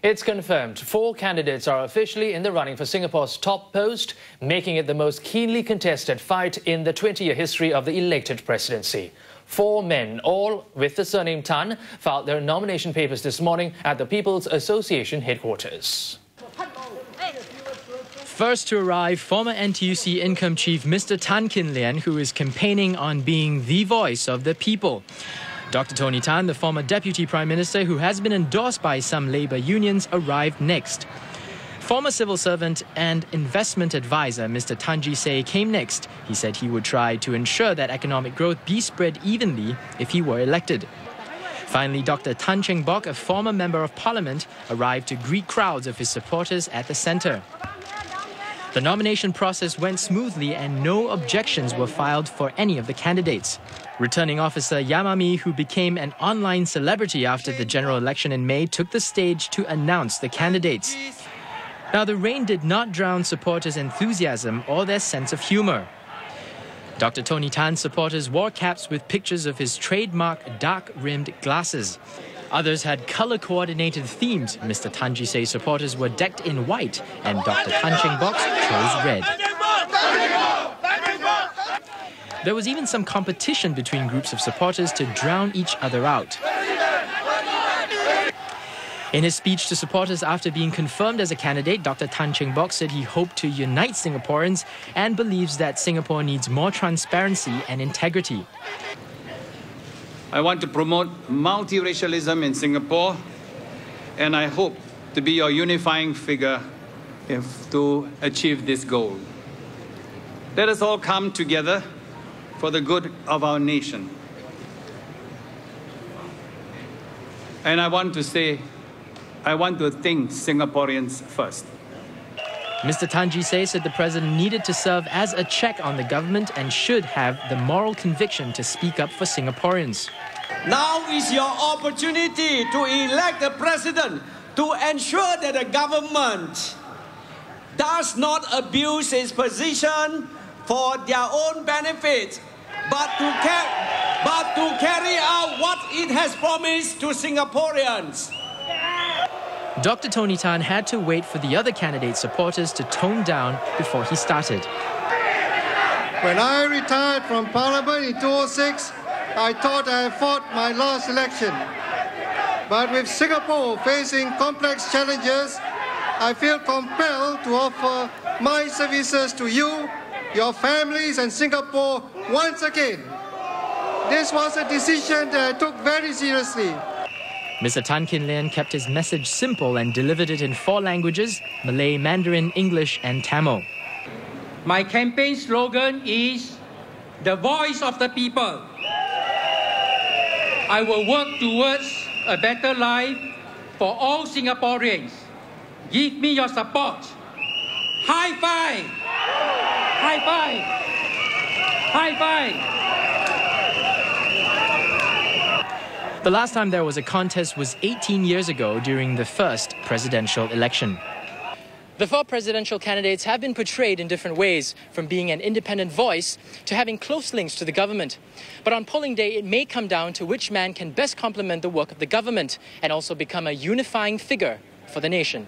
It's confirmed 4 candidates are officially in the running for Singapore's top post, making it the most keenly contested fight in the 20-year history of the elected presidency. 4 men, all with the surname Tan, filed their nomination papers this morning at the People's Association headquarters. First to arrive, former NTUC Income Chief Mr. Tan Lian, who is campaigning on being the voice of the people. Dr. Tony Tan, the former Deputy Prime Minister who has been endorsed by some labour unions, arrived next. Former civil servant and investment advisor Mr. Tan Jee Say came next. He said he would try to ensure that economic growth be spread evenly if he were elected. Finally, Dr. Tan Cheng Bock, a former Member of Parliament, arrived to greet crowds of his supporters at the centre. The nomination process went smoothly and no objections were filed for any of the candidates. Returning Officer Yam Ah Mee, who became an online celebrity after the general election in May, took the stage to announce the candidates. Now, the rain did not drown supporters' enthusiasm or their sense of humour. Dr. Tony Tan's supporters wore caps with pictures of his trademark dark-rimmed glasses. Others had colour-coordinated themes. Mr. Tan Jee Say supporters were decked in white and Dr. Tan Cheng Bock chose red. There was even some competition between groups of supporters to drown each other out. In his speech to supporters after being confirmed as a candidate, Dr. Tan Cheng Bock said he hoped to unite Singaporeans and believes that Singapore needs more transparency and integrity. I want to promote multi-racialism in Singapore, and I hope to be your unifying figure to achieve this goal. Let us all come together for the good of our nation. And I want to thank Singaporeans first. Mr. Tan Jee Say said the president needed to serve as a check on the government and should have the moral conviction to speak up for Singaporeans. Now is your opportunity to elect a president to ensure that the government does not abuse its position for their own benefit, but to carry out what it has promised to Singaporeans. Dr. Tony Tan had to wait for the other candidate supporters to tone down before he started. When I retired from Parliament in 2006, I thought I had fought my last election. But with Singapore facing complex challenges, I feel compelled to offer my services to you, your families and Singapore once again. This was a decision that I took very seriously. Mr. Tan Lian kept his message simple and delivered it in 4 languages: Malay, Mandarin, English and Tamil. My campaign slogan is the voice of the people. I will work towards a better life for all Singaporeans. Give me your support. High five! High five! High five! The last time there was a contest was 18 years ago during the first presidential election. The 4 presidential candidates have been portrayed in different ways, from being an independent voice to having close links to the government. But on polling day, it may come down to which man can best complement the work of the government and also become a unifying figure for the nation.